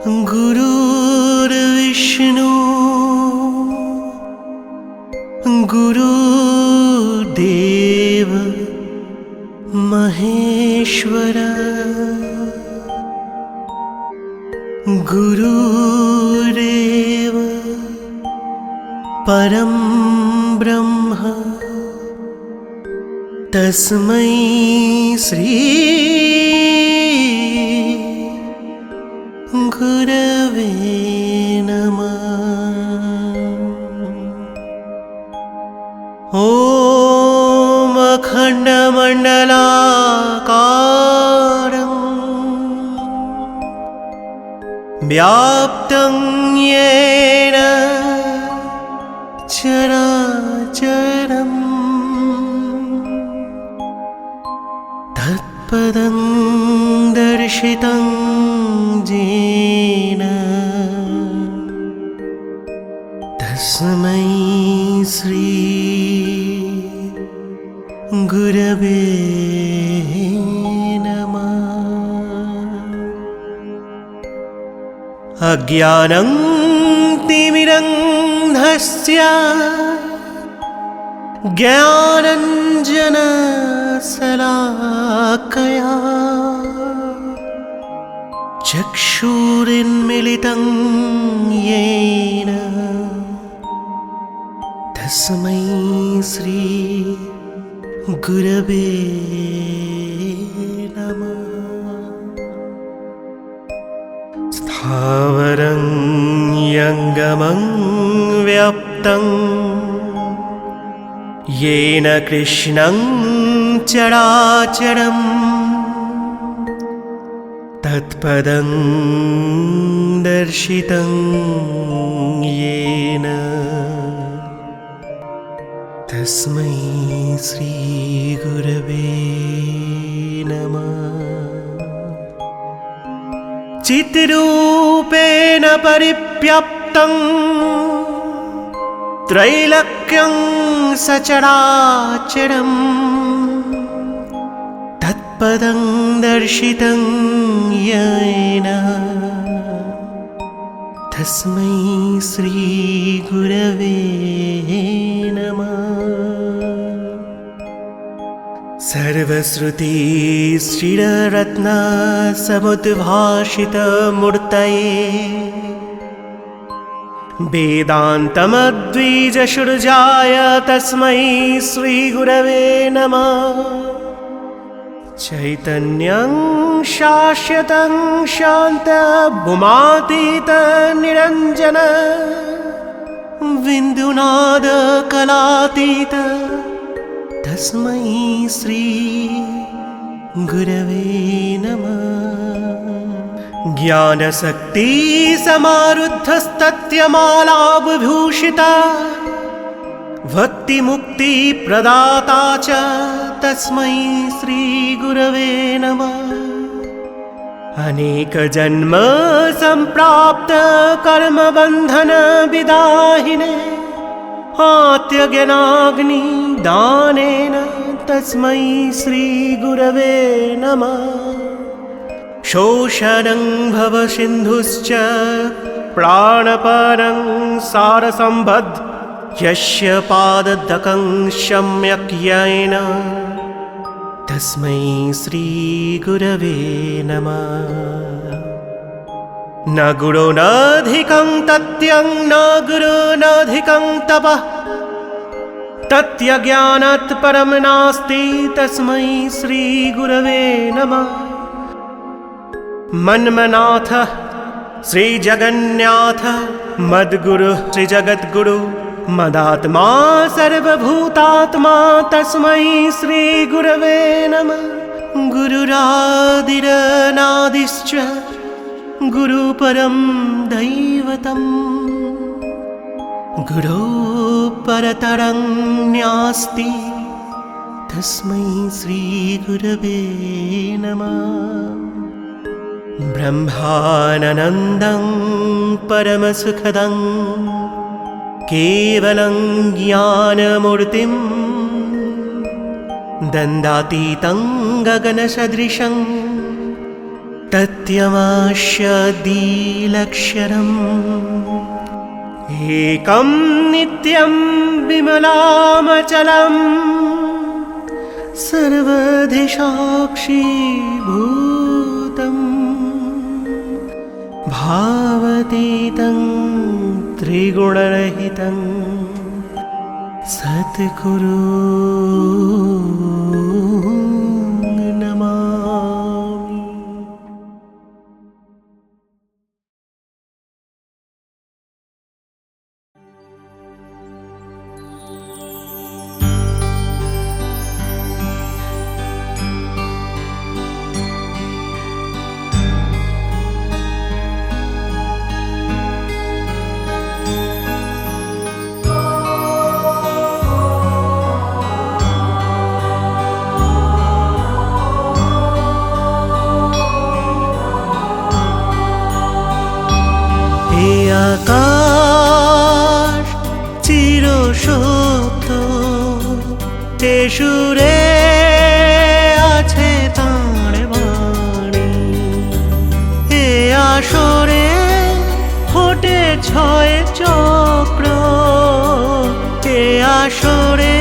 गुरुर्विष्णु गुरुदेव महेश्वर गुरुरेव परं ब्रह्म तस्मै श्री गुरवे नमः। ॐ अखण्डमण्डलाकारं व्याप्तं येन चराचरं तत्पदं दर्शितं येन तस्मै श्री गुरवे नमः। अज्ञानं तिमिरन्धस्य ज्ञानञ्जनशलाकया चक्षुरुन्मीलितं येन तस्मै श्री गुरवे नमः। स्थावरं यङ्गमं व्याप्तं येन कृष्णं चराचरं तत्पदं दर्शितं येन तस्मै श्री गुरवे नमः। चिद्रूपेण परिव्याप्तं त्रैलोक्यं सचराचरं तत्पदं दर्शितं येन तस्मै श्री गुरवे नमः। सर्वश्रुति श्रीरत्न समुद्भाषितमूर्तये वेदान्तमद्विजसुरजाय तस्मै श्रीगुरवे नमः। चैतन्यं शाश्वतं शान्तभुमातीतनिरञ्जन बिन्दुनादकलातीत तस्मै श्री गुरवे नमः। ज्ञानशक्ति समारुद्धस्तत्यमालाभूषिता भक्तिमुक्ति प्रदाता च तस्मै श्री गुरवे नमः। अनेक जन्म संप्राप्त कर्म बंधन विदाहिने आत्यज्ञानाग्नि दानेन तस्मै श्री गुरवे नमः। शोषणं भवसिन्धुश्च प्राणपरं सारसम्बद्ध यस्य पाददकं सम्यक् येन तस्मै श्री गुरवे नमः। न गुरुनाधिकं तत्यं न गुरुनाधिकं तपः तत्यज्ञानात् परं नास्ति तस्मै श्री गुरवे नमः। मन्मनाथ श्रीजगन्नाथ मद्गुरु श्रीजगद्गुरु मदात्मा सर्वभूतात्मा तस्मै श्री गुरवे नमः। गुरुरादिरनादिश्च गुरुपरं दैवतं गुरो परतरं न्यास्ति तस्मै श्री गुरवे नमः। ब्रह्मानन्दं परमसुखदं केवलं ज्ञानमूर्तिं दन्दातीतं गगनसदृशं तत्यमाश्यदीलक्षरम् एकं नित्यं विमलामचलम् सर्वधि साक्षीभूतम् भावतीतं त्रिगुणरहितं सद्गुरु नमामि। আকাশ চিরসত্য এ সুরে আছে তাঁর বাণী এ আসরে ফোটে ছয় চক্র এ আসরে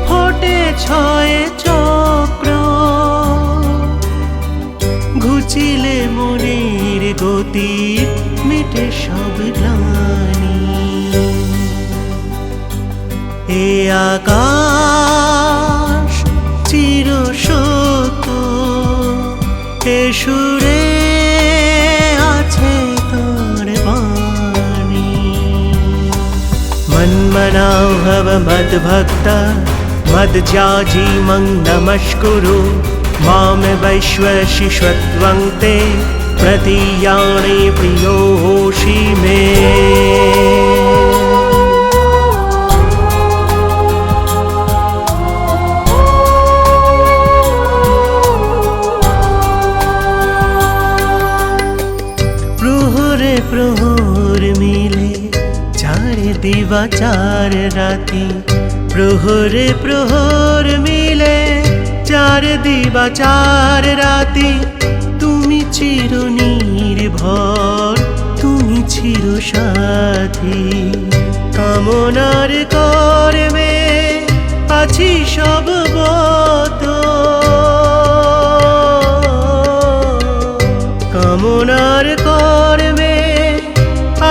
ফোটে ছয় চক্র ঘুচিলে মনের গতি মিটে সব গ্লানি এ আকাশ চিরসত্য এ সুরে আছে তাঁর বাণী। মন্মনাও ভব মদ্ভক্তা মদ্যাজি মং নমস্কুরু माम वैश्वशिष्वत्वं ते प्रतीयाणि प्रियोषि मे। प्रहरे प्रहर मिले चार दिवा चार राती प्रहरे प्रहर मिले चार दिवा चार राती तुमी चिर निर्भर तुमी चिर साथी कामनार कर्मे आछि सब बत कामनार कर्मे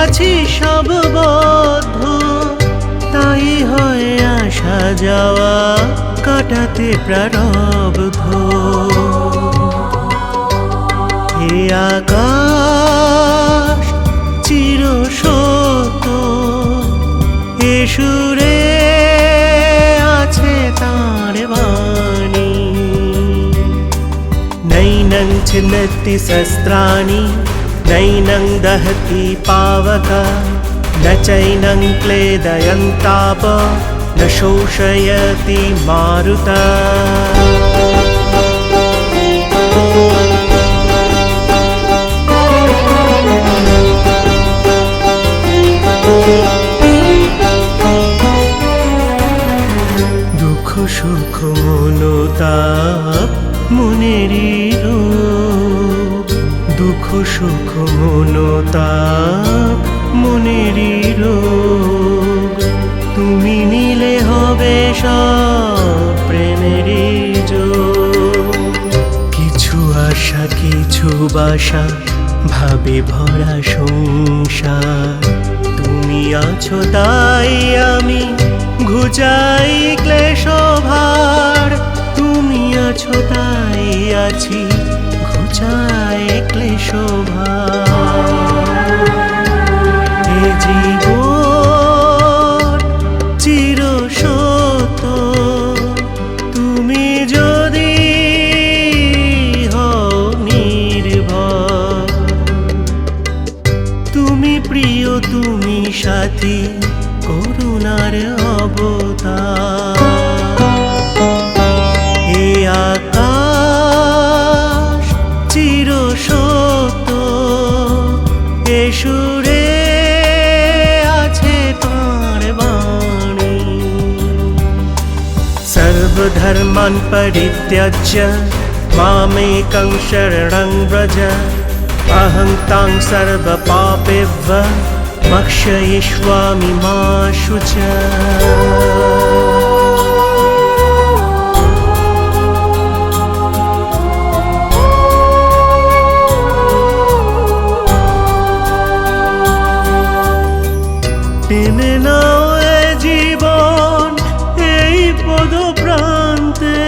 आछि सब बद्ध ताई हय आशा जावा काटाते प्रारब्ध हे आकाश चिरसत्য এ সুরে আছে তাঁর বাণী। নৈনং ছিন্নতি শস্ত্রাণি নৈনং দহতি পাবক ন চৈনং ক্লেদয়ন্তাপ न शोषयति मारुता। दुख सुख मनोताप मनेरि रोग दुख सुख मनोताप मनेरि रोग তুমি নিলে হবে সব প্রেমেরই যোগ কিছু আশা কিছু বাসা ভাবে ভরা সংসার তুমি আছো তাই আমি ঘুচাই ক্লেশ ভার তুমি আছো তাই আছি ঘুচাই ক্লেশ ভার এ জীবন চিরসত্য তুমি যদি হও নির্ভর তুমি প্রিয় তুমি সাথী করুণার অবতার এ আকাশ চিরসত্য এ সুরে আছে তাঁর বাণী। সর্বধর্মাन् পরিত্যজ্য मामेकं शरणं व्रज अहं तां सर्वपापेभ्यः मोक्षयिष्यामि मा शुचा। টেনে নাও এ জীবন এই পদ প্রান্তে,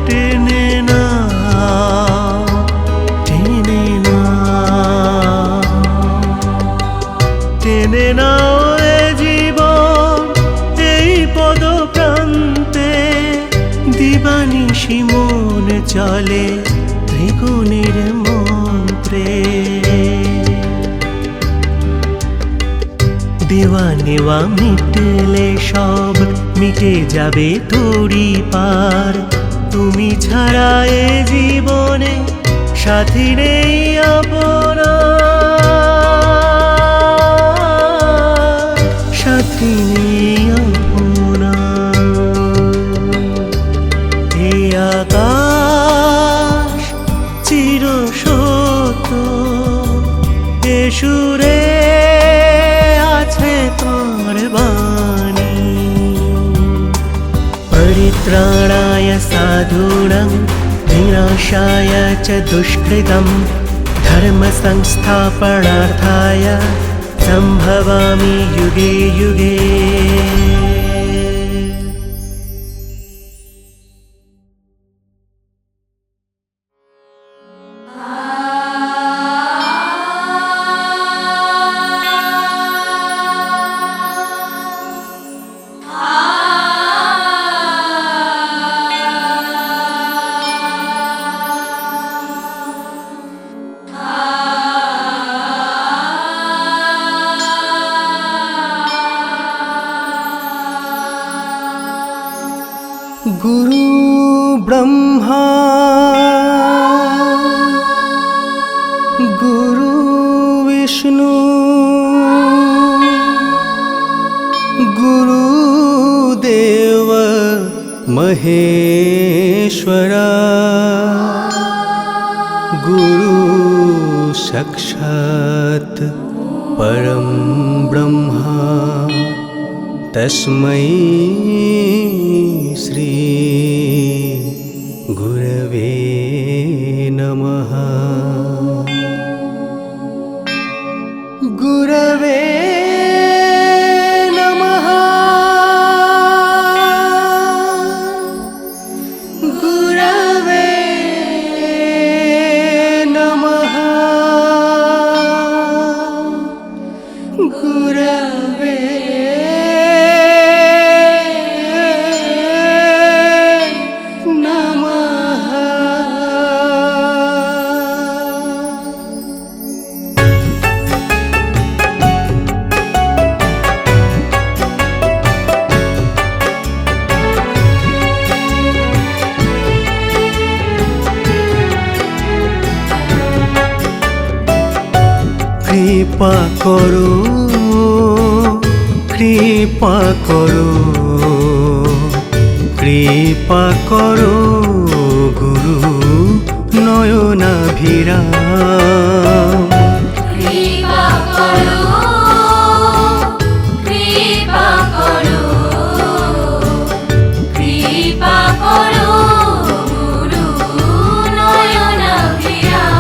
টেনে নাও, টেনে নাও, টেনে নাও এ জীবন এই পদ প্রান্তে। দিবানিশি মন চলে ত্রিগুণের মন্ত্রে, দেওয়া নেওয়া মিটলে সব মিটে যাবে তোরই পার। তুমি ছাড়া এ জীবনে সাথী নেই আপনার, সাথী নেই আপনার। এই আকাশ চির সত্য, এ সুরে तार वाणी। परित्राणाय साधूनां विनाशाय च दुष्कृतं धर्म संस्थापनार्थाय संभवामि युगे युगे। गुरु ब्रह्मा गुरु विष्णु गुरुदेव महेश्वरा, गुरु साक्षात् परं ब्रह्मा तस्मै श्री गुरवे नमः। गुरवे नमः, गुरवे नमः, गुरवे কৃপা করো, কৃপা করো, কৃপা করো গুরু নয়নাভিরাম। কৃপা করো, কৃপা করো, কৃপা করো গুরু নয়নাভিরাম।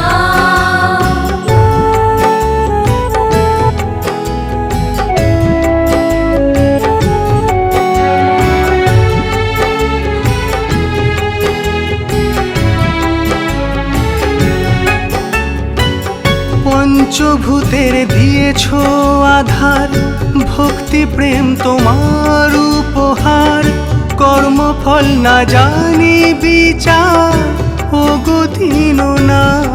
পঞ্চভূতের দিয়েছ আধার, ভক্তি প্রেম তোমার উপহার। কর্মফল না জানি বিচার, ও গো দীননাথ।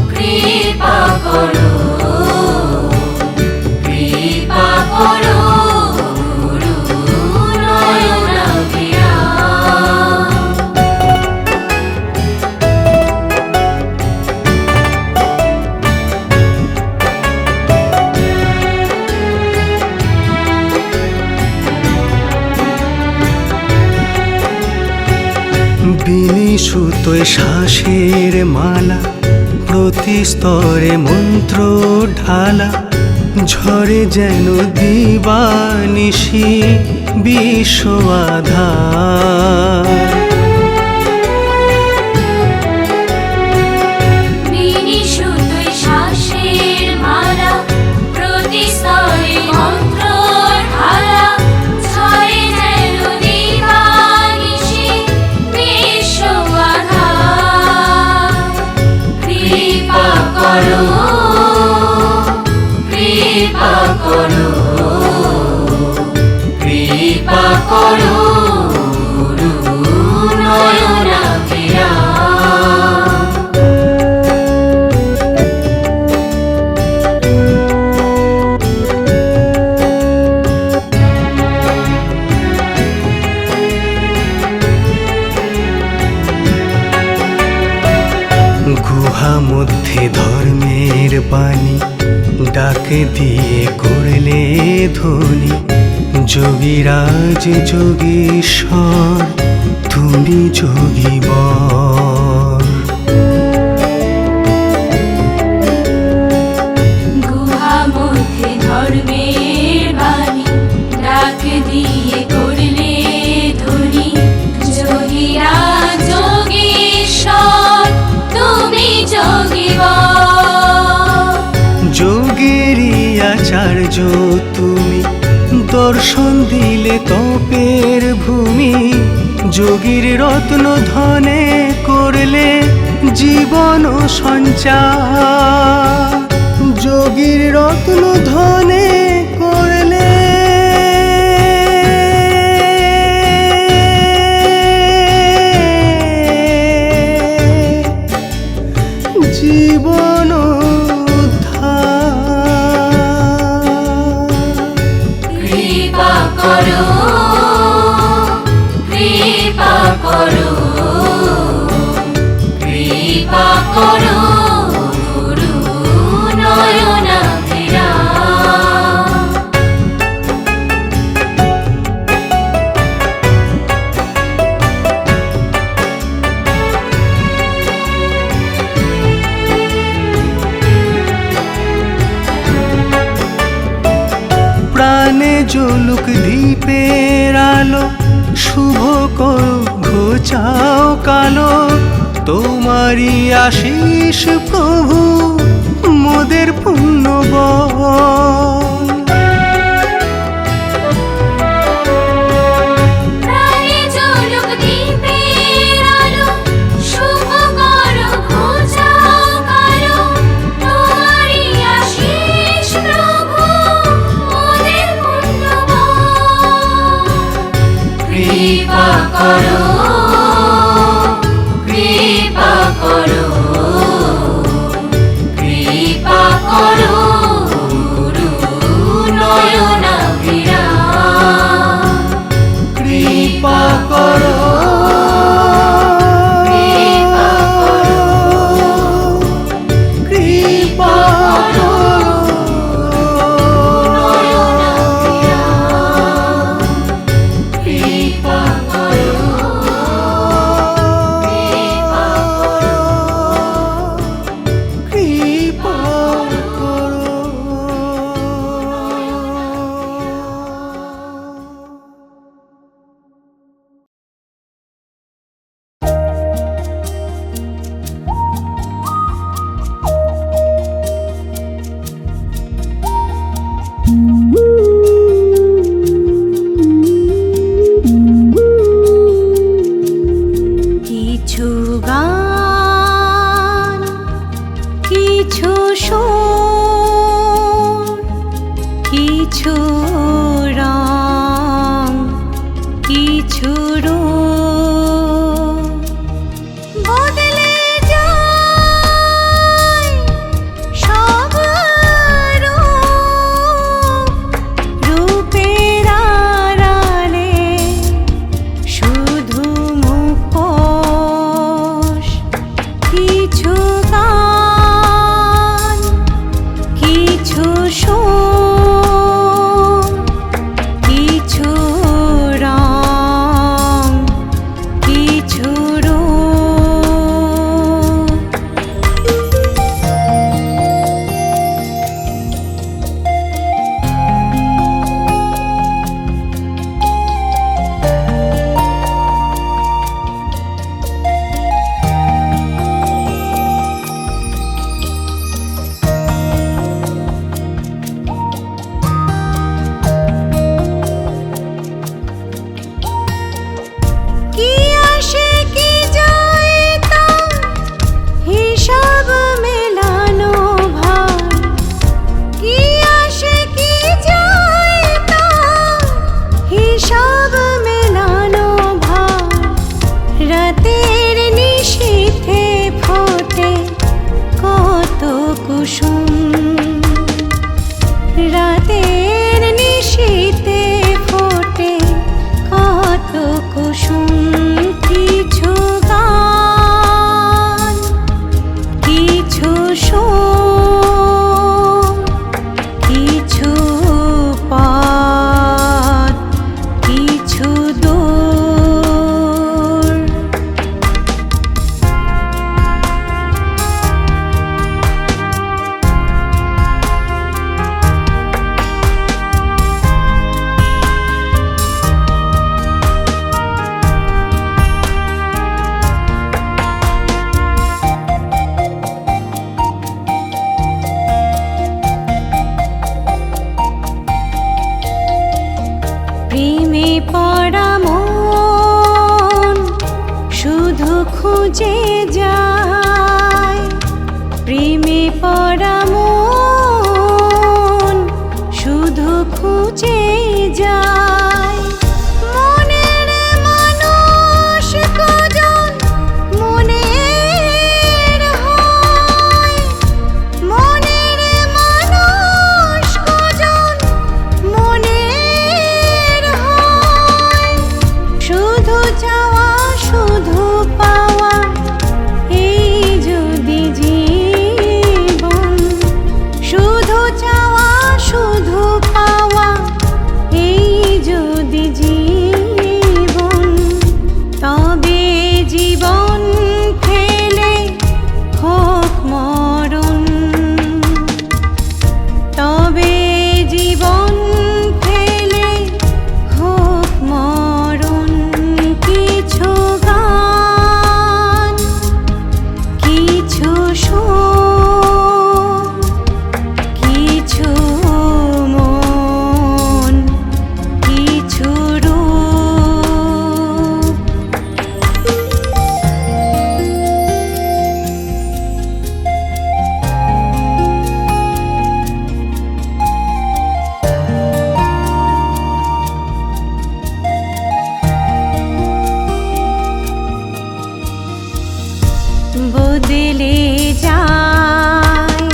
কৃপা করো, বিনি সুতোয় শ্বাসের মালা, প্রতি স্তরে মন্ত্র ঢালা, ঝরে যেন দিবানিশি বিশ্ব আধার। বিনি সুতোয় শ্বাসের মালা, প্রতি স্তরে মন্ত্র ঢালা, ঝরে যেন দিবানিশি বিশ্ব আধার। কৃপা করো, কৃপা করো, কৃপা করো, গুরু নয়নাভিরাম। গুহা মধ্যে ধর্মের বাণী, ডাকে দিয়ে করলে ধ্বনি, যোগীরাজ যোগীশ্বর তুমি যোগীবর। গুহা মধ্যে ধর্মের বাণী, ডাক দিয়ে করলে ধ্বনি, যোগীরাজ যোগীশ্বর তুমি যোগীবর। যোগেরই আচার্য তুমি, দর্শন দিলে তপের ভূমি, যোগীর রত্ন ধনে করলে জীবন সঞ্চার। যোগীর রত্ন ধনে করলে জীবন উদ্ধার। কৃপা করো, কৃপা করো, কৃপা করো, গুরু নয়নাভিরাম। প্রাণে জ্বলুক দীপের আলো, শুভ করো ঘোচাও কালো, তোমারই আশিস প্রভু মোদের পুণ্য বল। প্রাণে জ্বলুক দীপের আলো, শুভ করো ঘোচাও কালো, তোমারই আশিস প্রভু মোদের পুণ্য বল। কৃপা করো, কৃপা করো, কৃপা করো, গুরু নয়নাভিরাম। কৃপা করো, কৃপা করো, কৃপা করো, নয়নাভিরাম। কৃপা করো, কৃপা করো, খুঁজে যায় প্রেমে পড়া মন শুধু খুঁজে যায় মনের মানুষ কজন মনের হয় মনের মানুষ কজন মনের হয় শুধু চাওয়া শুধু পাওয়া এই যদি জীবন শুধু চাওয়া শুধু পাওয়া এই যদি জীবন তবে জীবন ফেলে হোক মরণ তবে জীবন ফেলে হোক মরণ কিছু গান কিছু সুর কিছু মন কিছু রূপ বদলে যায়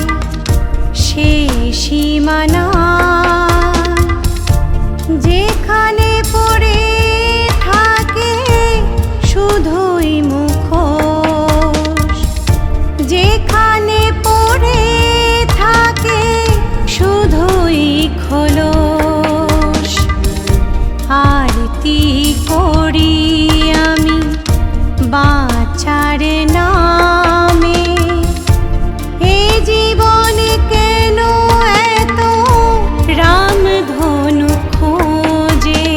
সে সীমানা যেখানে পড়ে থাকে শুধুই মুখোশ যেখানে পড়ে থাকে শুধুই খোলস আরতি করি আমি বাঁচার নামে এ জীবন কেন এত রামধনু খোঁজে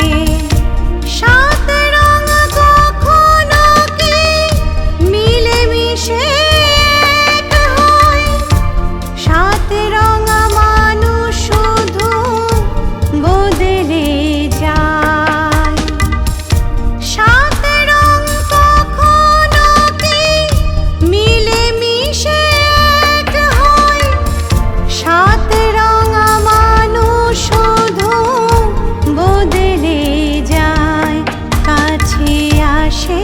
সাত রঙ কখনো কি মিলেমিশে এক হয় সাত রঙা মানুষ শুধু বদলে যায় সাত রং কখনো কি মিলেমিশে এক হয় সাত রঙা মানুষ শুধু বদলে যায় কাছে আসে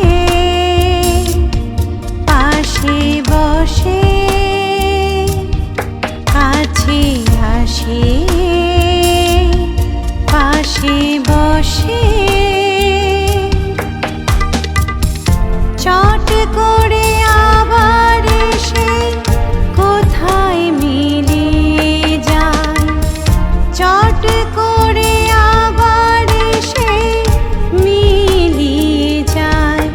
পাশে বসে কাছে আসে পাশে বসে চট করে আবার এসে কোথায় মিলিয়ে যায় চট করে আবার এসে মিলিয়ে যায়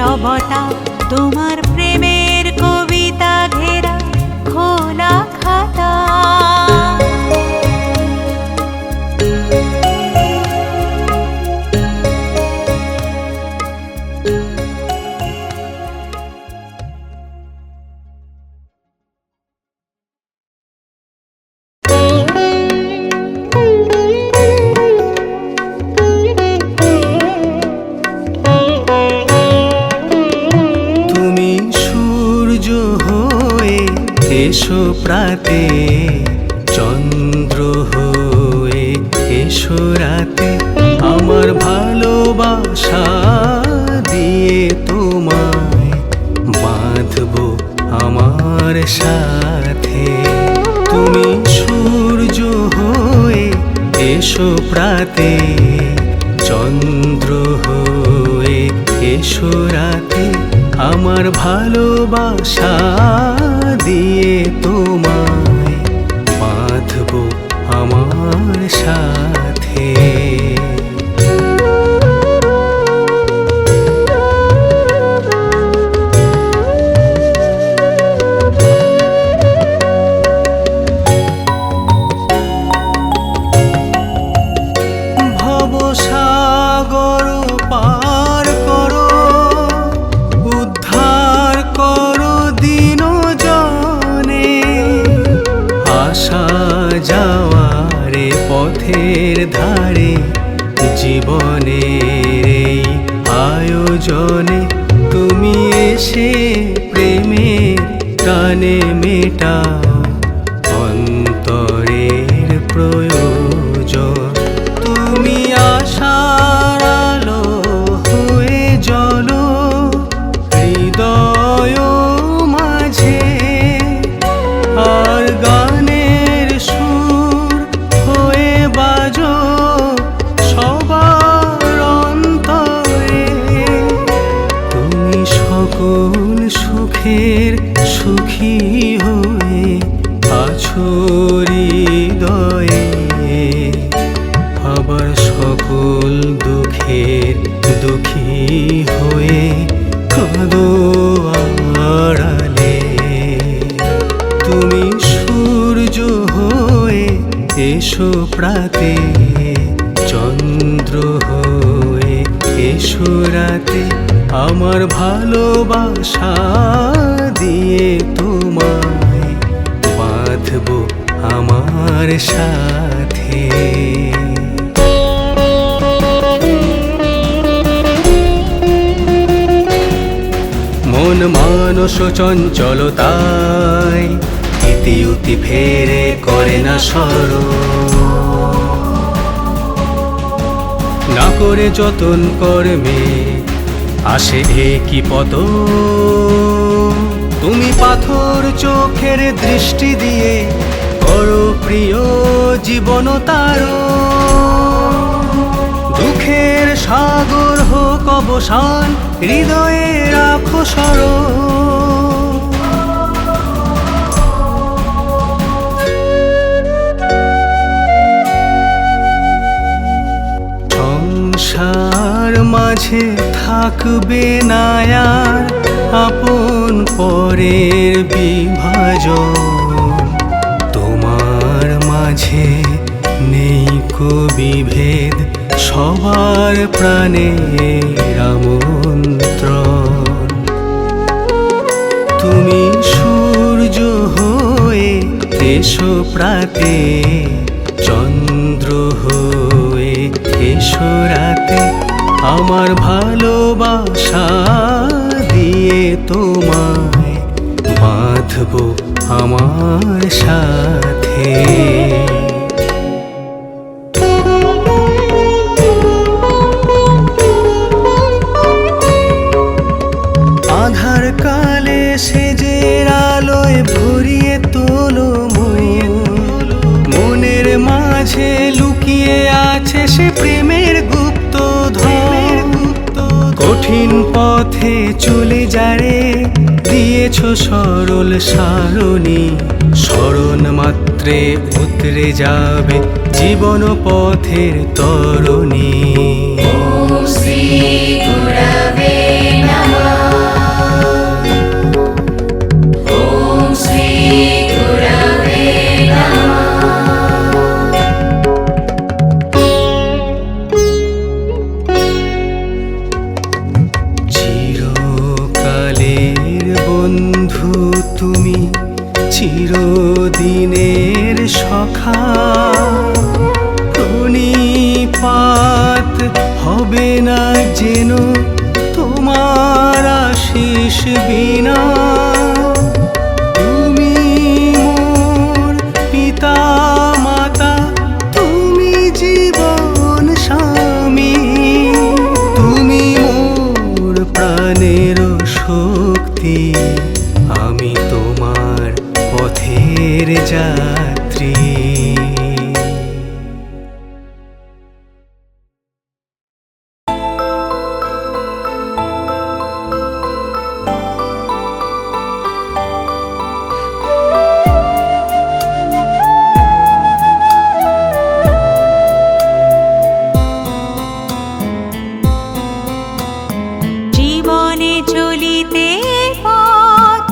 রবটা তোমার প্রেমের কবিতা ঘেরা খোলা খাতা। তুমি সূর্য হয়ে এসো প্রাতে, চন্দ্র হয়ে এসো রাতে, আমার ভালোবাসা দিয়ে তোমায় বাঁধবো আমার সাথে। তুমি সূর্য হয়ে এসো প্রাতে, চন্দ্র হয়ে এসো রাতে, আমার ভালোবাসা দিয়ে তোমায় বাঁধবো আমার সাথে। ভবসাগর পার করো, উদ্ধার করো দিনজনে, আসা যাওয়ারে পথের ধারে, জীবনের এই আয়োজনে তুমি এসে প্রেমের টানে মেটাও অন্তরের প্রয়োজন। তুমি আশার আলো হয়ে জ্বলো হৃদয় মাঝে, আর গানের সুর হয়ে বাজো সবার অন্তরে। তুমি সকল সুখের সুখী হয়ে আছো হৃদয়ে, আবার সকল দুঃখের দুঃখী হয়ে কাঁদো আড়ালে। তুমি সূর্য হয়ে এসো প্রাতে, চন্দ্র হয়ে এসো রাতে, আমার ভালোবাসা দিয়ে তোমায় বাঁধবো আমার সাথে। মন মানস চঞ্চলতায় ইতি উতি ফেরে করে না স্মরণ, না করে যতন কর্মে আসে একই পতন। তুমি পাথর চোখের দৃষ্টি দিয়ে করো প্রিয় জীবন তারো, দুঃখের সাগর হোক অবসান, হৃদয়ে রাখো স্মরণ। সংসার মাঝে থাকবে না আর আপন পরের বিভাজন, তোমার মাঝে নেই কো বিভেদ, সবার প্রাণের আমন্ত্রণ। তুমি সূর্য হয়ে এসো প্রাতে, চন্দ্র হয়ে এসো রাতে, আমার ভালোবাসা দিয়ে তোমায় বাঁধবো আমার সাথে। আধার কালে সেজের আলোয় ভরিয়ে তোলো মনের মাঝে লুকিয়ে আছে সে প্রেমের গুপ্তধন। কঠিন পথে চলে যারে দিয়েছো সরল সারণী, স্মরণ মাত্রে উতরে যাবে জীবন পথের তরণী। ওম শ্রী গুরবে নমঃ। তুমি চিরদিনের সখা, প্রণিপাত হবে না যেন তোমার আশিস বিনা। তুমি মোর পিতা মাতা, তুমি জীবন স্বামী, তুমি মোর প্রাণের শক্তি, আমি তোমার পথের যাত্রী। জীবনে চলিতে পথ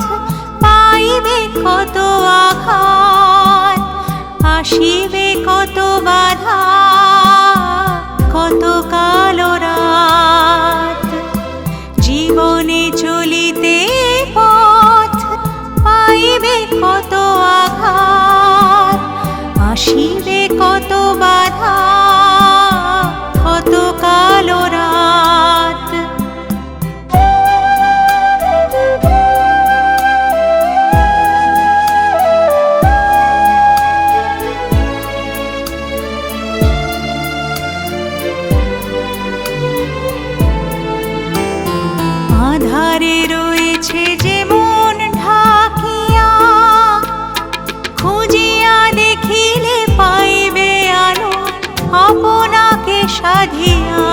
পাইবে কত আঘাত, আসিবে কত বাধা, কত কালো রাত। জীবনে চলিতে পথ পাইবে কত আঘাত, আসিবে কত বাধা, কত কালো রাত। আধারে রয়েছে যে মন ঢাকিয়া, খুঁজিয়া দেখিলে পাইবে আলো আপনাকে সাধিয়া।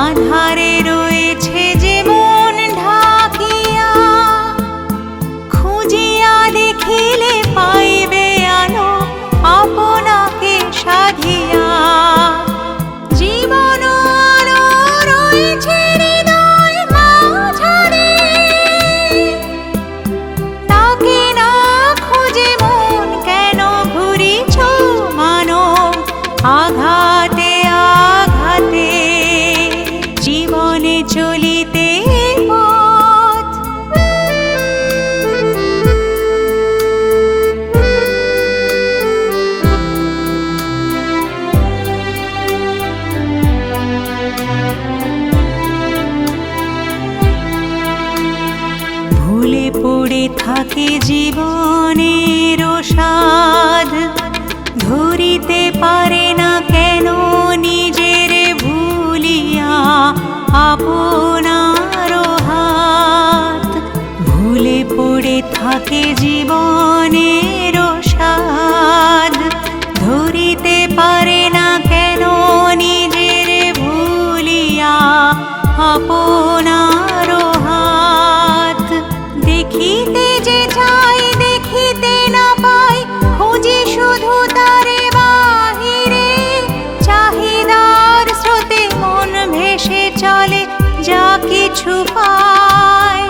আধারে রয়েছে যে মন ঢাকিয়া, খুঁজিয়া দেখিলে পাইবে আলো আপনাকে সাধিয়া। জীবন আলো রয়েছে হৃদয় মাঝারে, তাকে না খুঁজে মন কেন ঘুরিছ মানব আঘাতে আঘাতে। জীবনে চলিতে পথ ভুলে পড়ে থাকে জীবনের স্বাদ, ধরিতে পারে না কেন নিজের ভুলিয়া আপনার হাত। ভুলে পড়ে থাকে জীবনের স্বাদ, ধরিতে পারে না কেন নিজের ভুলিয়া আপনার হাত। দেখিতে যে চাই দেখিতে না পাই, খুঁজি শুধু তারে বাহিরে। চাহিদার স্রোতে মন ভেসে চলে, যা কিছু পায়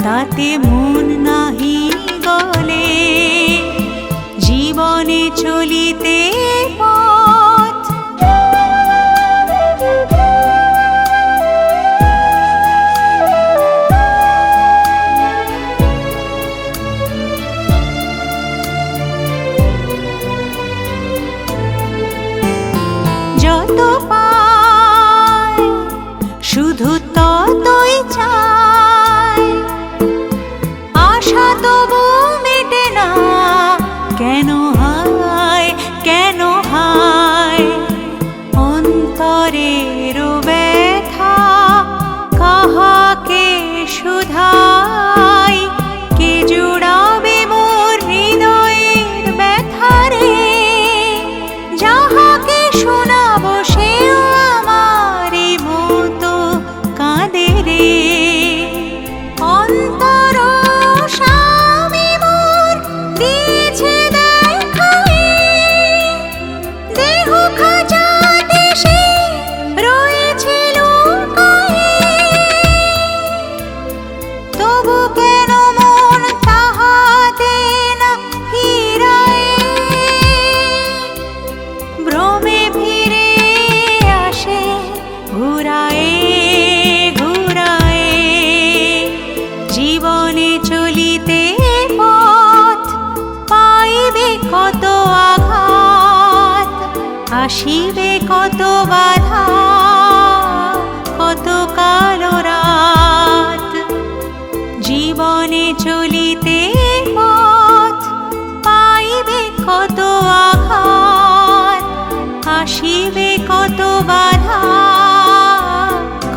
তাতে মন নাহি গলে। জীবনে চলিতে পথ যত পায় শুধু ততই চায়, আশা তবু মেটে না। কেন হায় কেন হায় আসিবে কত বাধা, কত কালো রাত, জীবনে চলিতে পথ পাইবে কত আঘাত, আসিবে কত বাধা,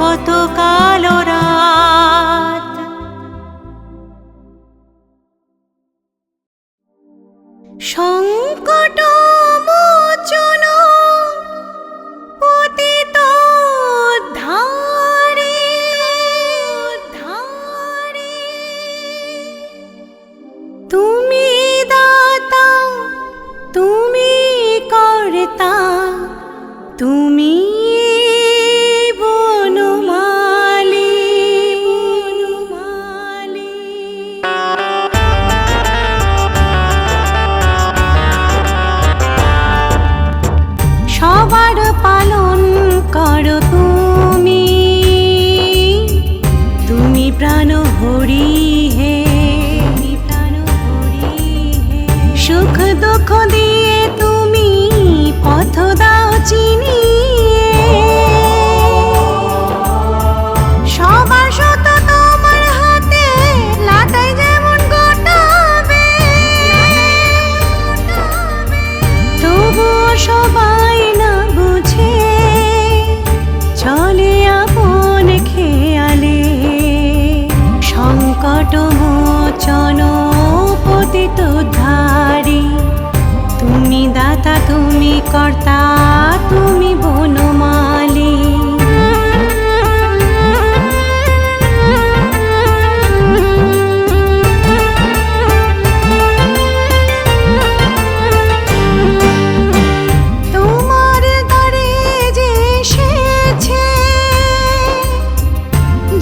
কত কালো রাত। সংকট মোচন পতিত উদ্ধারে, তুমি দাতা, তুমি কর্তা, তুমি বনমালী। সবার পালন করো তুমি, তুমি প্রাণ হরি হে, সুখ দুঃখ দিয়ে তুমি পথ দাও চিনিয়ে, সবার শত তোমার হাতে লাটাই যেমন গোটাবে, তবুও সবাই না বুঝে চলে আপন খেয়ালে। সংকট মোচন পতিত উদ্ধারী, তুমি দাতা, তুমি কর্তা, তুমি বনমালী। তোমার দ্বারে যে এসেছে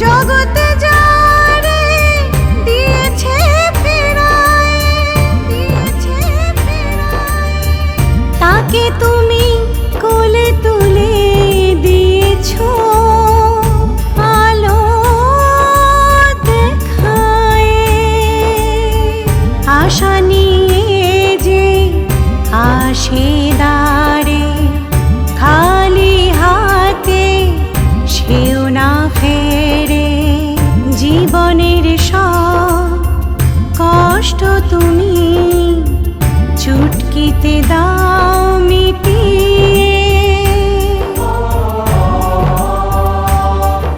জগতে যারে দিয়েছে ফেরায়, তাকে তুমি কোলে তুলে দিয়েছো আলো দেখায়। আশা নিয়ে যে আসে দ্বারে, খালি হাতে সেও না ফেরে। জীবনের সব কষ্ট তুমি চুটকিতে দাও মিটিয়ে,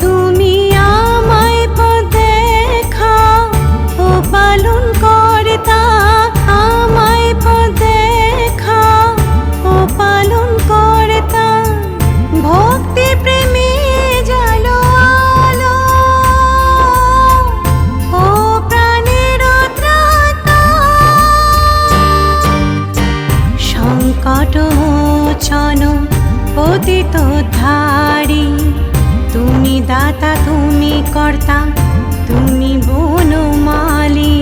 তুমি আমায় পথ দেখাও ও পালন কর্তা, আমায় পথ দেখাও ও পালন কর্তা। ভক্তি প্রেমে জালো আলো ও প্রাণের ত্রাতা। সংকট মোচন পতিত উদ্ধারী, তুমি দাতা, তুমি কর্তা, তুমি বনমালী।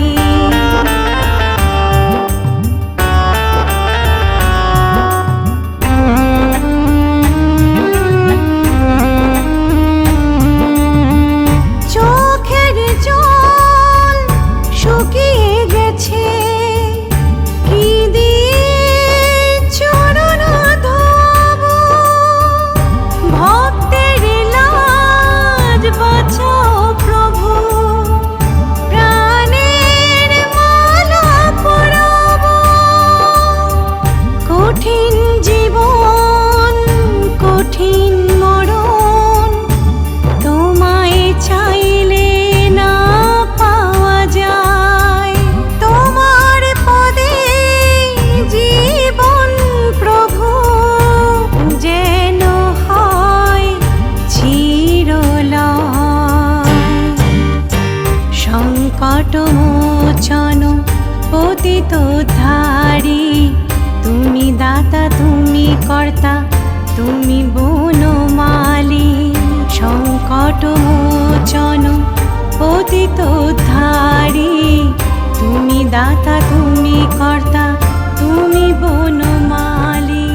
চোখের জল শুকিয়ে গেছে, কি দিয়ে চরণ ধোবো, ভক্তের লাজ বাঁচাও প্রভু, প্রাণের মালা পরাবো। কঠিন জীবন, কঠিন মরণ, তোমায় চাইলে না পাওয়া যায়। তোমার পদে জীবন প্রভু যেন হয় চিরলয়। সংকট মোচন পতিত উদ্ধারী, তুমি দাতা, তুমি কর্তা, তুমি বনমালী। সংকট মোচন পতিত উদ্ধারী, তুমি দাতা, তুমি কর্তা, তুমি বনমালী।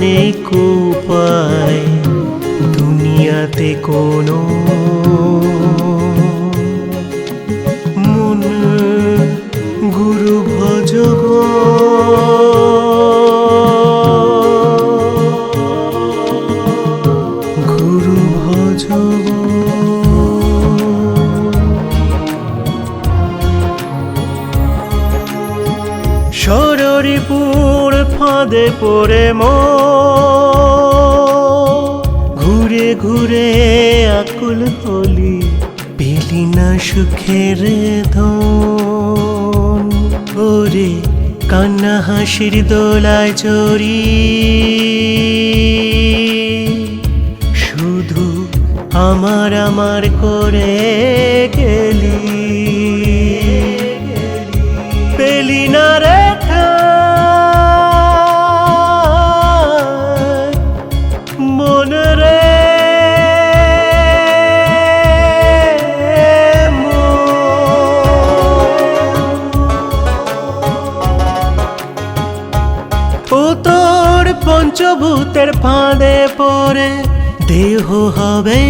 নেই উপায় দুনিয়াতে কোনো মন গুরু ভজগ গুরু ভজগ শরীরপুর ফাঁদে পড়ে ঘুরে ঘুরে আকুল হলি পেলি না সুখের ধন ওরে কান্না হাসির দোলায় চড়ি শুধু আমার আমার করে গেলি পেলি না রে মন রে ও তোর পঞ্চভূতের ফাঁদে পড়ে দেহ হবে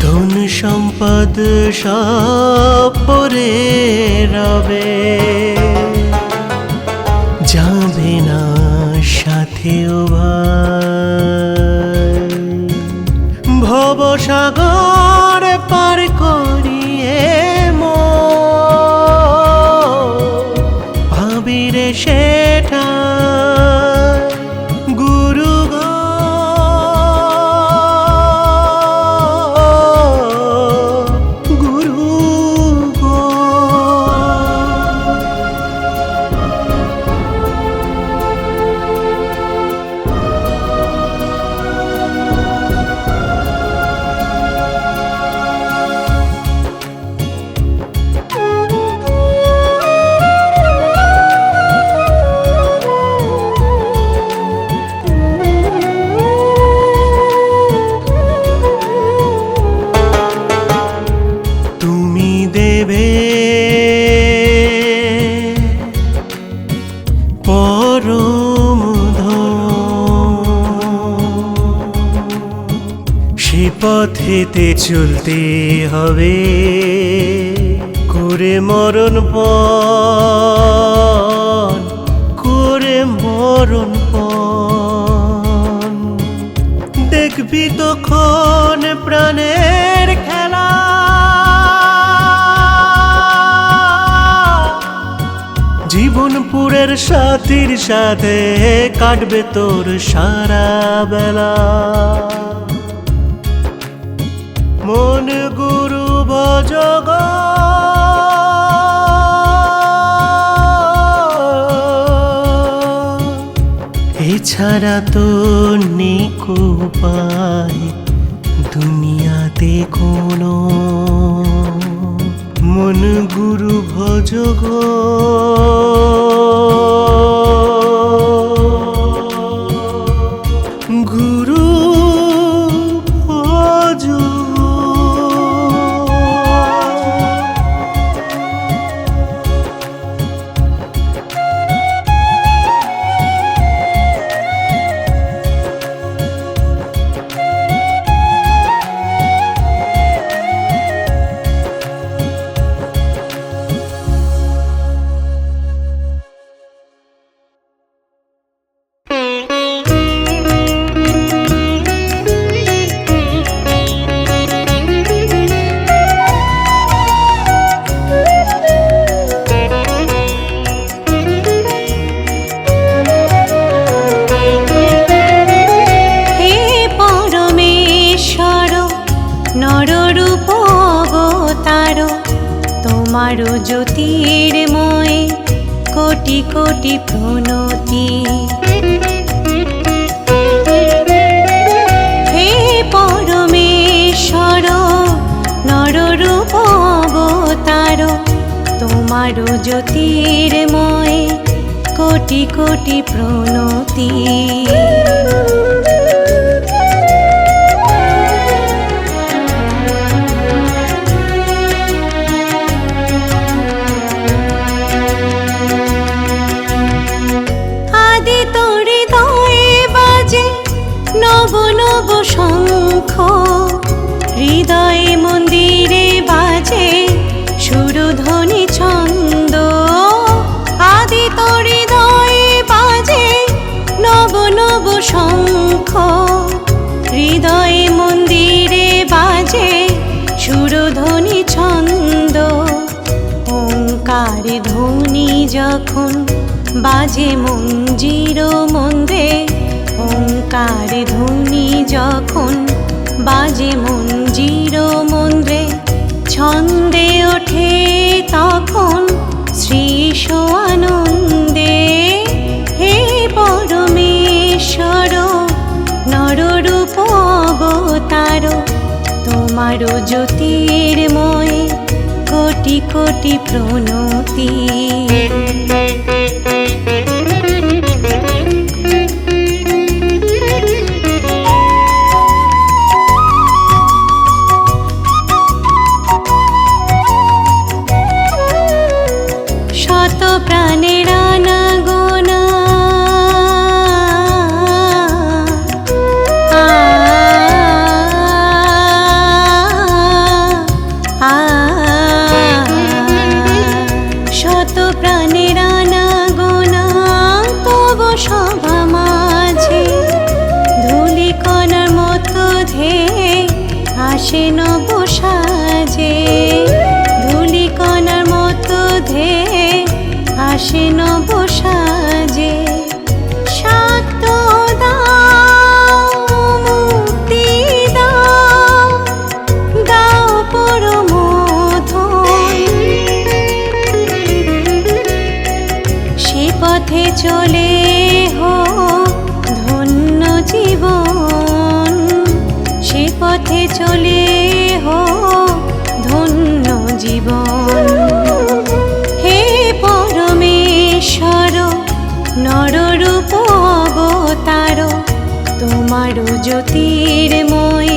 ধন সম্পদ সব পরে রবে যাবে না সাথেও ভাই ভবসাগর পার করিয়ে ভাবিরে সেটা গুরু গো গুরু গো পরম সে পথেতে চলতে হবে করে মরণ পণ করে মরণ পণ দেখবি তখন প্রাণের খেলা জীবনপুরের সাথীর সাথে কাটবে তোর সারা বেলা মন গুরু ভজগ এছাড়া তো নেই উপায় দুনিয়াতে কোনো মন গুরু ভজগ গুরু ভজগ তোমার জ্যোতির্ময় কোটি কোটি প্রণতি হে পরমেশ্বর নররূপ অবতার তোমার জ্যোতির্ময় কোটি কোটি প্রণতি ধ্বনি যখন বাজে মঞ্জির মন্দ্রে, ওঙ্কার ধ্বনি যখন বাজে মঞ্জির মন্দ্রে, ছন্দে ওঠে তখন শ্রীশ আনন্দে। হে পরমেশ্বর নররূপ অবতার, তোমার জ্যোতির্ময় কোটি কোটি প্রণতি। শত প্রাণের আনাগোনা, শত প্রাণের আনাগোনা তব সভা মাঝে, ধূলিকণার মতো ধেয়ে আসে নব সাজে, ধূলিকণার মতো ধেয়ে আসে নব সাজে। সত্য দাও মুক্তি দাও, দাও পরম ধন, সে পথে চলে হোক ধন্য জীবন, সে পথে চলে হোক ধন্য জীবন। হে পরমেশ্বর নররূপ অবতার, তোমার জ্যোতির্ময়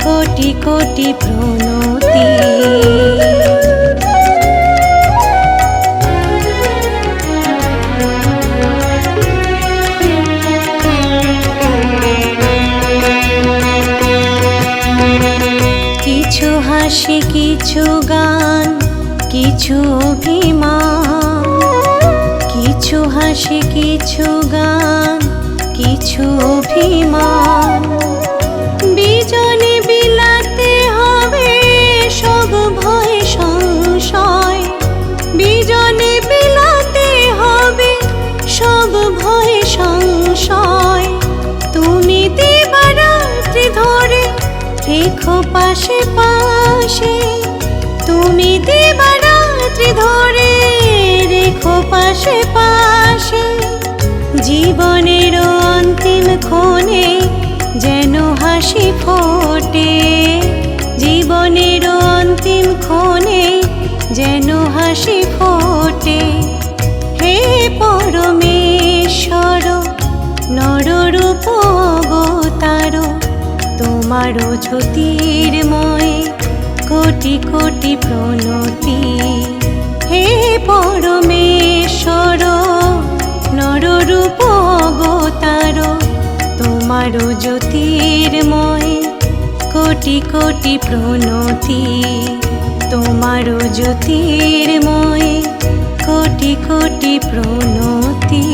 কোটি কোটি প্রণতি। কিছু হাসি কিছু গান কিছু অভিমান, কিছু হাসি কিছু গান কিছু অভিমান, বিজনে বিলাতে হবে সব ভয় সংশয়, বিজনে বিলাতে হবে সব ভয় সংশয়। তুমি দিবারাত্রি ধরে রেখো পাশে পাশে, তুমি দিবারাত্রি ধরে রেখো পাশে পাশে। জীবনের অন্তিম ক্ষণে যেন হাসি ফোটে, জীবনের অন্তিম ক্ষণে যেন হাসি ফোটে। হে পরমেশ্বর নররূপ অবতার, তোমার জ্যোতির্ময় কোটি কোটি প্রণতি। হে পরমেশ্বর নররূপ অবতার, তোমার জ্যোতির্ময় কোটি কোটি প্রণতি, তোমার জ্যোতির্ময় কোটি কোটি প্রণতি।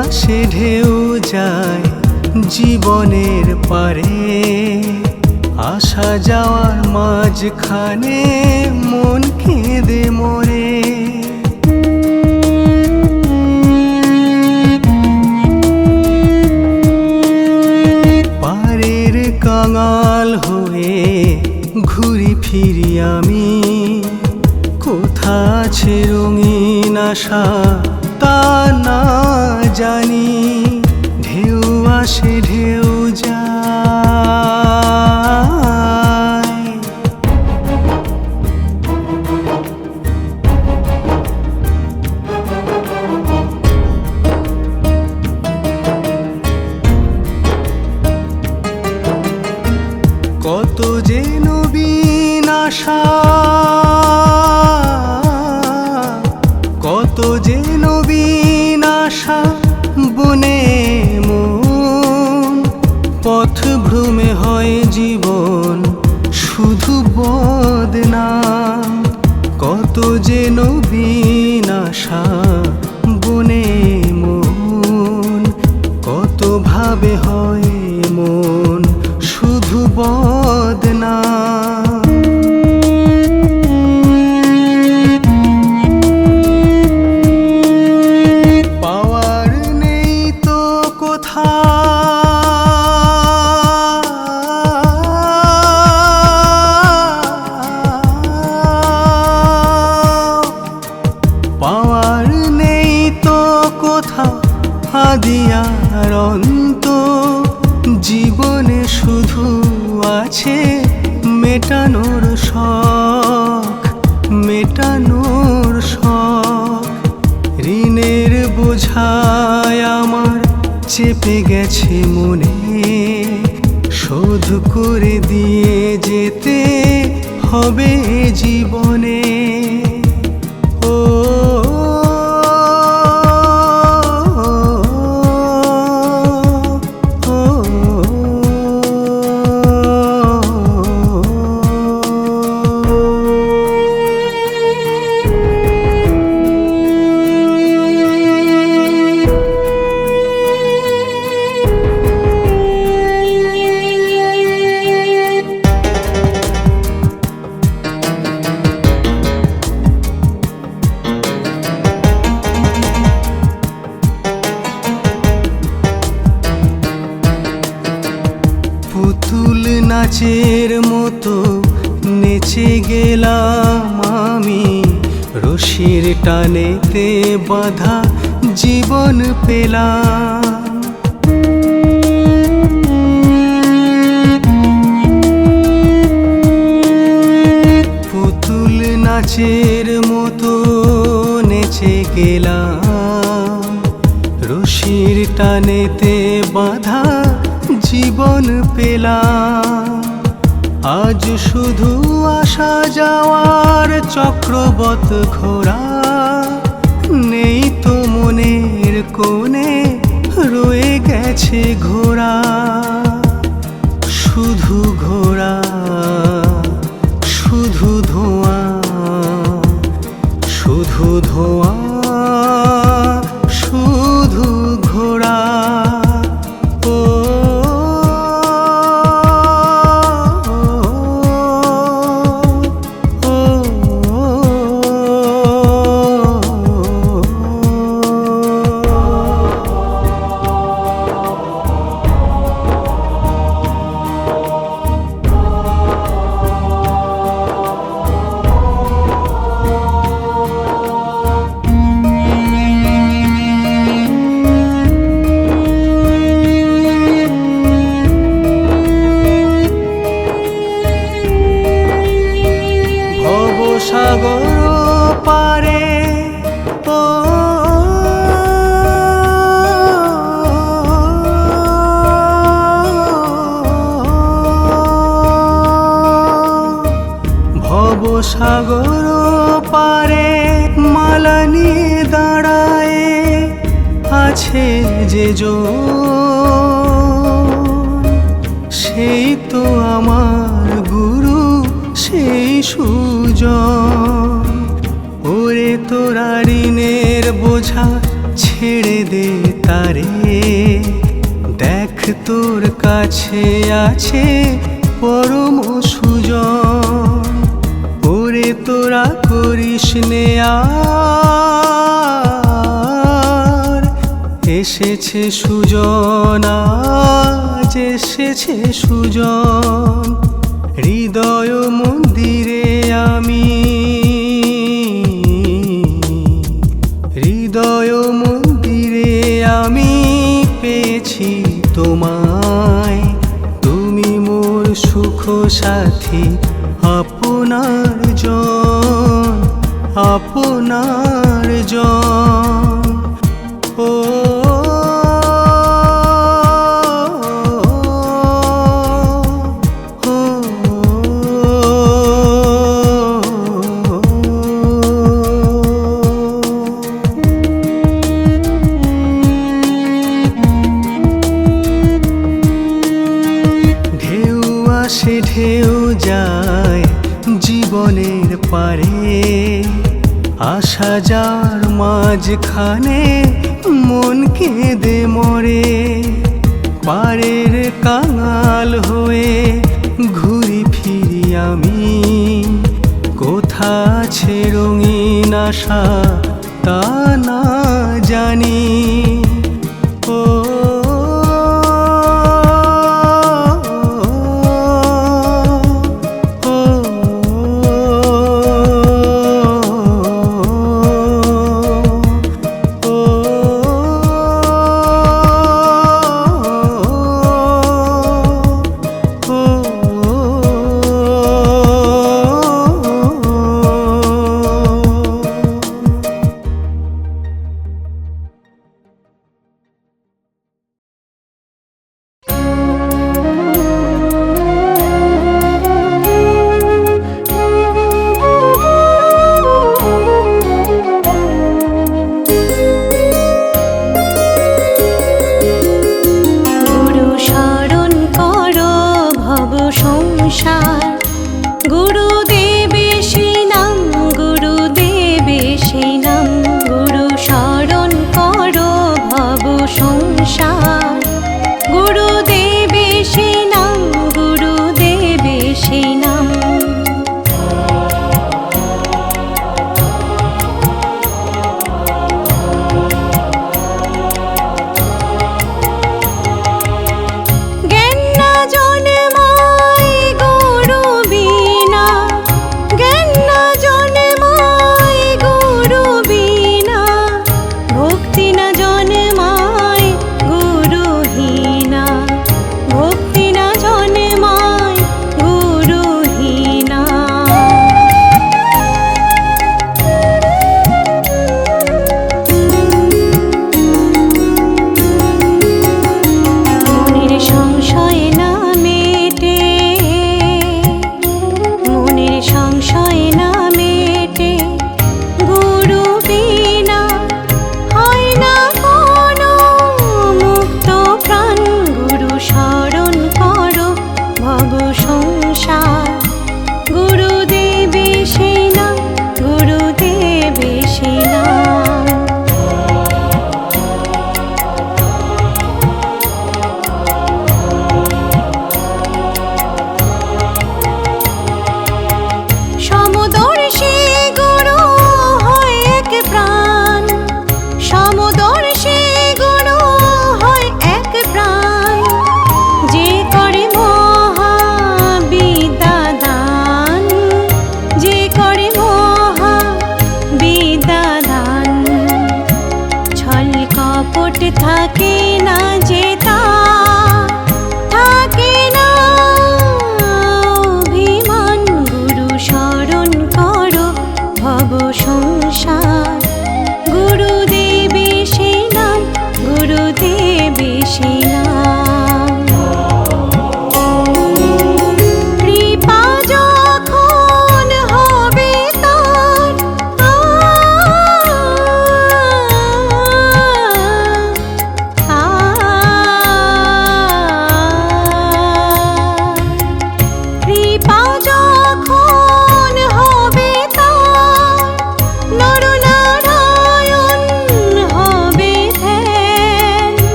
আসে ঢেউ যায় জীবনের পারে, আসা যাওয়ার মাঝখানে মন কেঁদে মরে। পারের কাঙাল হয়ে ঘুরি ফিরি আমি, কোথা আছে রঙিন আশা তা না জানি। ঢেউ আসে ঢেউ যায়, কত যে নবীন আশা, কত যে নবীন আশা বনে মন। পথ ভ্রমে হয় জীবন শুধু বদনাম, কত যে নবীন আশা বনে মন। কত ভাবে হয় মন শুধু বদনাম। পাওয়ার নেই তো কোথাও, পাওয়ার নেই তো কোথাও আদিয়ার অন্ত। জীবনে শুধু আছে মেটানোর শখ, মেটানোর শখ। ঋণের বোঝায় আমার চেপে গেছে মনে, শোধ করে দিয়ে যেতে হবে জীবনে। ও পুতুল নাচের মতো নেচে গেলাম আমি, রশির টানেতে বাঁধা জীবন পেলাম। পুতুল নাচের মতো নেচে গেলাম, রশির টানেতে বাঁধা জীবন পেলাম। আজ শুধু আসা যাওয়ার চক্রবত ঘোরা, নেই তো মনের কোণে রয়ে গেছে ঘোরা। শুধু ঘোরা, শুধু ধোঁয়া, শুধু ধোঁয়া, শুধু ঘোরা। সাগর পারে ও ভব সাগর পারে মালা নিয়ে দাঁড়ায় আছে যে সেই তো আমার গুরু, সেই সুজন। ওরে তোরা ঋণের বোঝা ছেড়ে দে তারে দেখ তোর কাছে আছে পরম সুজন। ওরে তোরা করিস নে আর, এসেছে সুজন, আজ এসেছে সুজন। হৃদয় মন্দিরে আমি, হৃদয় মন্দিরে আমি পেয়েছি তোমায়। তুমি মোর সুখ সাথী, আপনার জন, আপনার জন। ও সে ঢেউ যায় জীবনের পারে, আসা যার মাঝখানে মন কেঁদে মরে। পাড়ের কাঙাল হয়ে ঘুরি ফিরি আমি, কোথা আছে রঙিন আশা তা না জানি। ও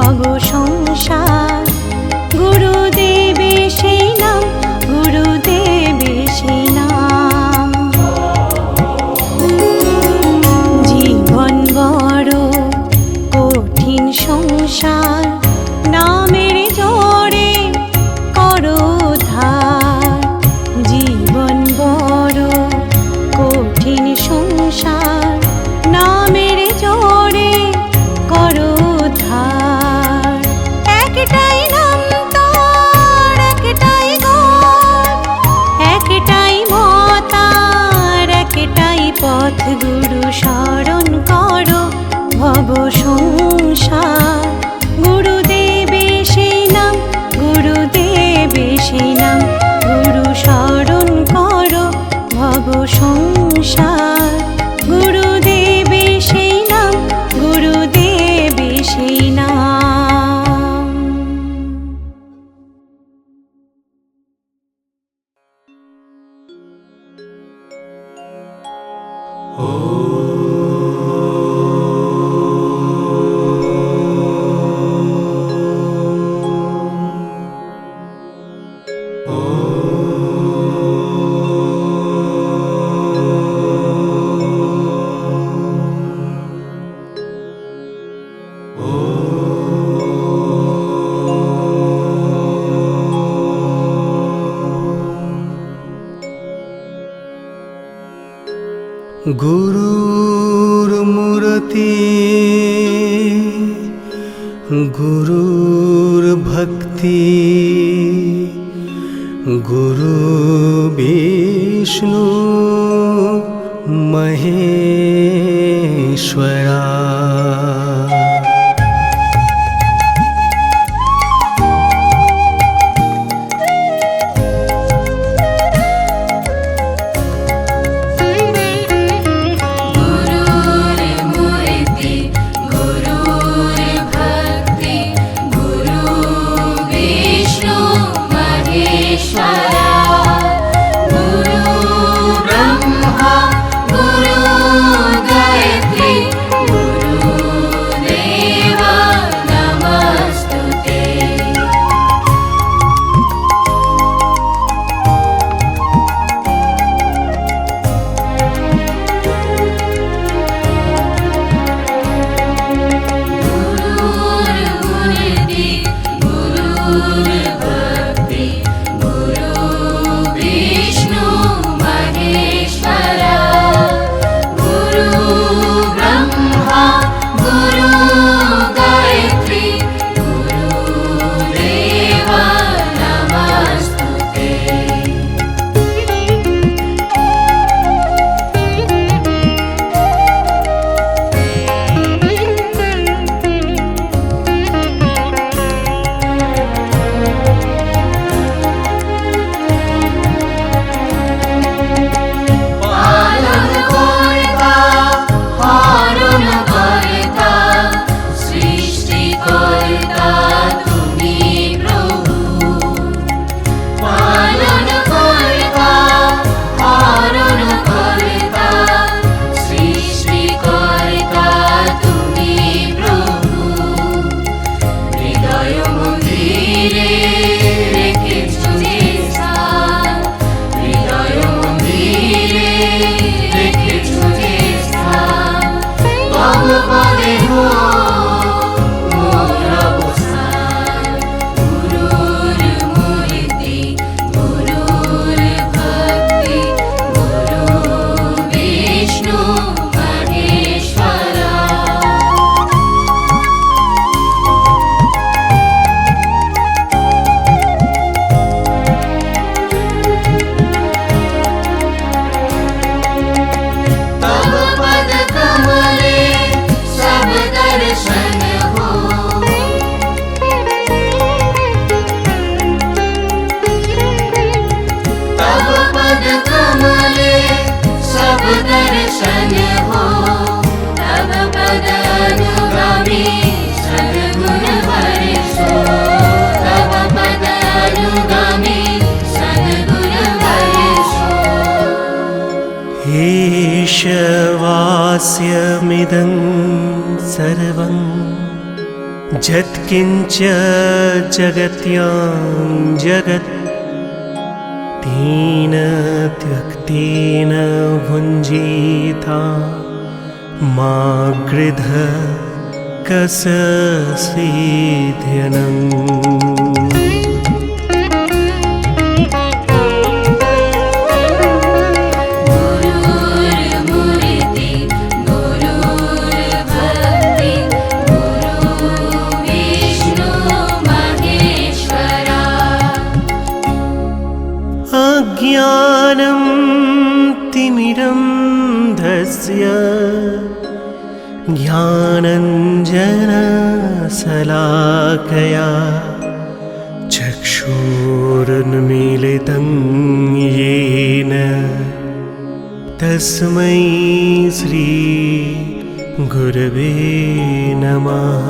ভব সংসার। গুরুদেবে সেই নাম, গুরুদেবে সেই নাম। জীবন বড় কঠিন সংসার, নামের জোরে করো ধার। জীবন বড় কঠিন সংসার, নামের জোরে করো ধার। একটাই নাম তার, একটাই গণ, একটাই মতার, একটাই পথ। গুরু শরণ করো ভব সংসার। গুরুদেবে সেই নাম, গুরুদেবে সেই নাম। গুরু শরণ করো ভব সংসার। গুরুদেবে সেই নাম, গুরুদেবে সেই নাম। গুরুর মূর্তি, গুরুর ভক্তি, গুরু বিষ্ণু মহেশ্বরা। গুরুর মূর্তি, গুরুর ভক্তি, গুরু বিষ্ণু মহেশ্বরা। গুরু ব্রহ্মা, গুরু গায়ত্রী, গুরু দেবা নমস্তুতে। গুরুর মূর্তি, গুরুর ভক্তি, গুরু বিষ্ণু মহেশ্বরা। গুরু ব্রহ্মা, গুরু গায়ত্রী, গুরু দেবা নমস্তুতে। পালন কর্তা, হরণ কর্তা, সৃষ্টিকর্তা তুমি প্রভু। পালন কর্তা, হরণ কর্তা, সৃষ্টিকর্তা তুমি প্রভু। হৃদয় মন্দিরে রেখেছো যে স্থান, হৃদয় মন্দিরে রেখেছো যে স্থান। তব পদে হোক মোর অবস্থান। গুরুর মূর্তি, গুরুর ভক্তি, গুরু বিষ্ণু মহেশ্বরা। तब पद कमले सब दर्शन हो। तब पद कमले सब दर्शन हो। तब पद अनुगामी सद्गुण वर्षो। तब पद अनुगामी सद्गुण वर्षो। ईशवास्यमिदं सर्वं यत्किञ्च जगत्यां जगत् तेन त्यक्तेन भुञ्जीता मा गृध्र कसस्विध्यनम् गुरुर्मुरिति गुरुर्भक्ति गुरु विष्णु महेश्वरा अज्ञानं तिमिरन्धस्य ज्ञानञ्जनशलाकया चक्षुरुन्मीलितं येन तस्मै श्री गुरवे नमः।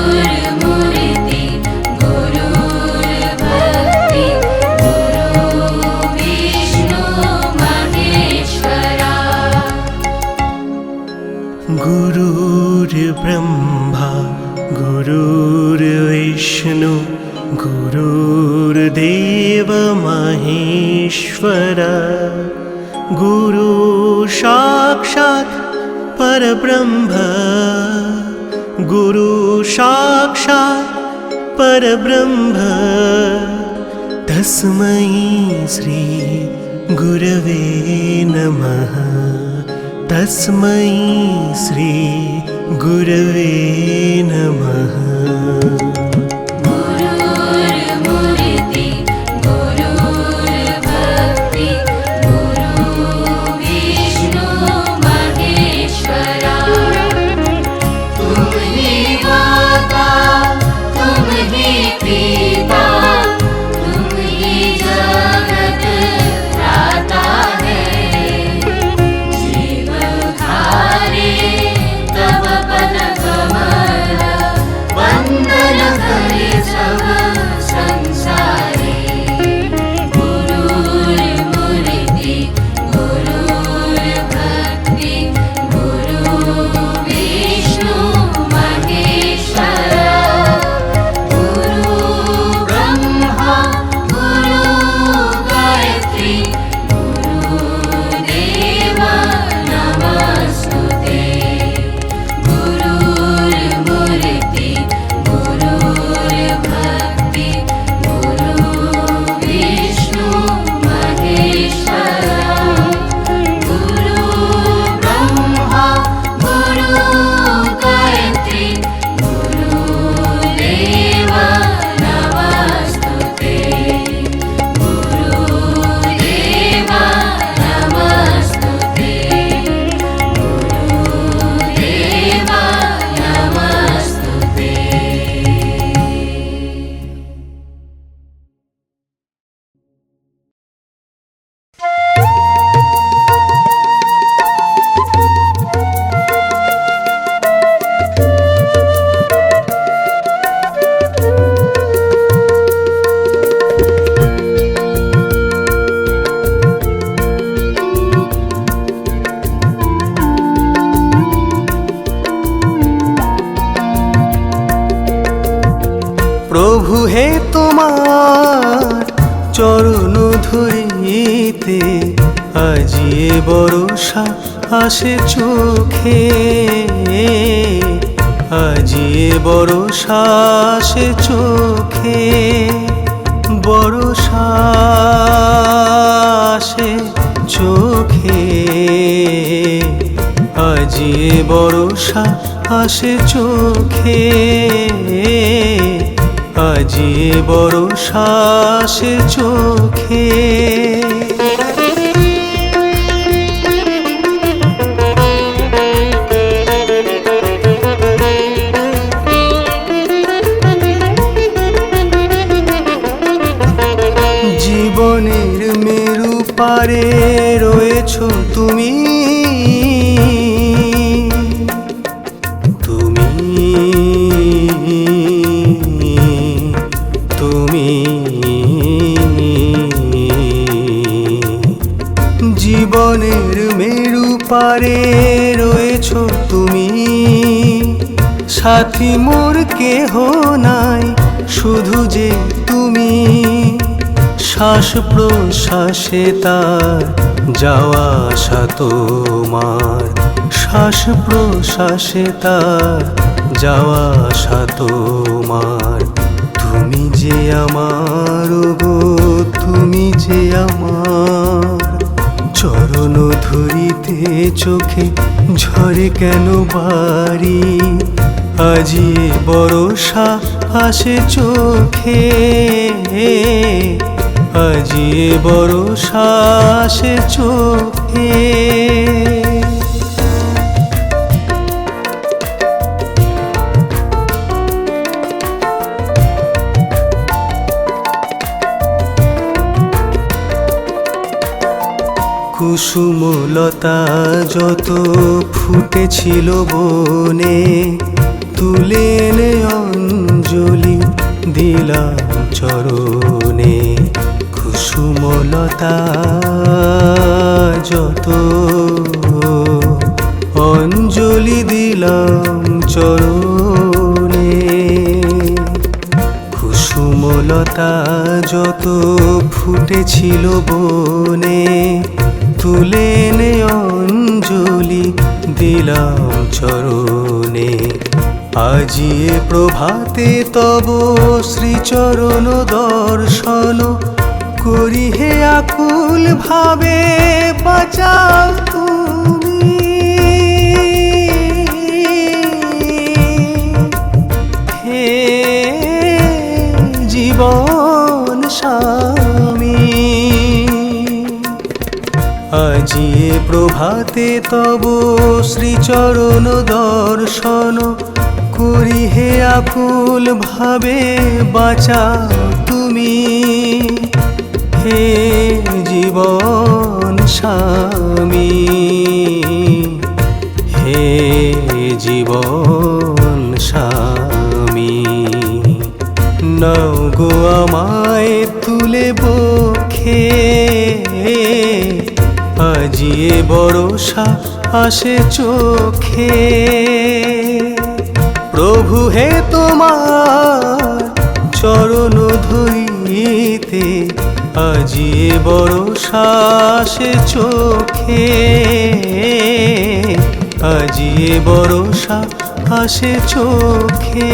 गुरुर्मुरिति गुरुर्भक्ति गुरु विष्णु महेश्वरा गुरुर्ब्रह्मा गुरुर्विष्णु गुरुर्देव महेश्वर गुरु साक्षात् परब्रह्म गुरु साक्षात् परब्रह्म तस्मै श्री गुरवे नमः। तस्मै श्री गुरवे नमः। गुरुर्मुरिति गुरुर्भक्ति गुरु विष्णु महेश्वरा तुम ही माता तुम ही पिता तुम ही जगत त्राता है जीवधारी तव पद कमल वंदन करे सब संसारी गुरुर्मुरिति गुरुर्भक्ति गुरु विष्णु महेश्वरा गुरु ब्रह्मा गुरु गायत्री गुरुदेव नमस्तुते गुरुर्मुरिति गुरुर्भक्ति गुरु विष्णु महेश्वरा गुरु ब्रह्मा गुरु गायत्री गुरुदेव नमस्तुते गुरुदेव नमस्तुते गुरुदेव नमस्तुते। প্রভু হে তোমার চরণ ধরিতে আজিয়ে বরষা আসে চোখে আজিয়ে বরষা আসে চোখে বরষা আসে চোখে আজিয়ে বরষা আসে চোখে আজিয়ে বরষা আসে চোখে জীবনের মেরু পারে রয়েছো তুমি তুমি জীবনের মেরু পারে রয়েছ তুমি, সাথী মোর কেহ নাই শুধু যে তুমি। শ্বাস প্রশ্বাসে তার যাওয়া আসা তোমার, শ্বাস প্রশ্বাসে তার যাওয়া আসা তোমার। তুমি যে আমার গো, তুমি যে আমার। চরণ ধরিতে চোখে ঝরে কেন বাড়ি, আজি বরষা আসে চোখে, আজি বরষা আসে চোখে। কুসুমলতা যত ফুটেছিল বনে, তুলে এনে অঞ্জলি দিলাম চরণে। কুসুমলতা যত অঞ্জলি দিলাম চরণে। কুসুমলতা যত ফুটেছিল বনে, তুলে এনে অঞ্জলি দিলাম চরণে। আজি এ প্রভাতে তব শ্রীচরণ দর্শন করি হে আকুল ভাবে বাঁচাও তুমি। হে জীবন স্বামী, আজি এ প্রভাতে তব শ্রীচরণ দর্শন করি হে আকুল ভাবে বাঁচাও তুমি। হে জীবন স্বামী, হে জীবন স্বামী। নাও গো আমায় তুলে বক্ষে, আজি এ বরষা আসে চোখে। প্রভু হে তোমার চরণ ধরিতে, আজি এ বরষা আসে চোখে, আজি এ বরষা আসে চোখে।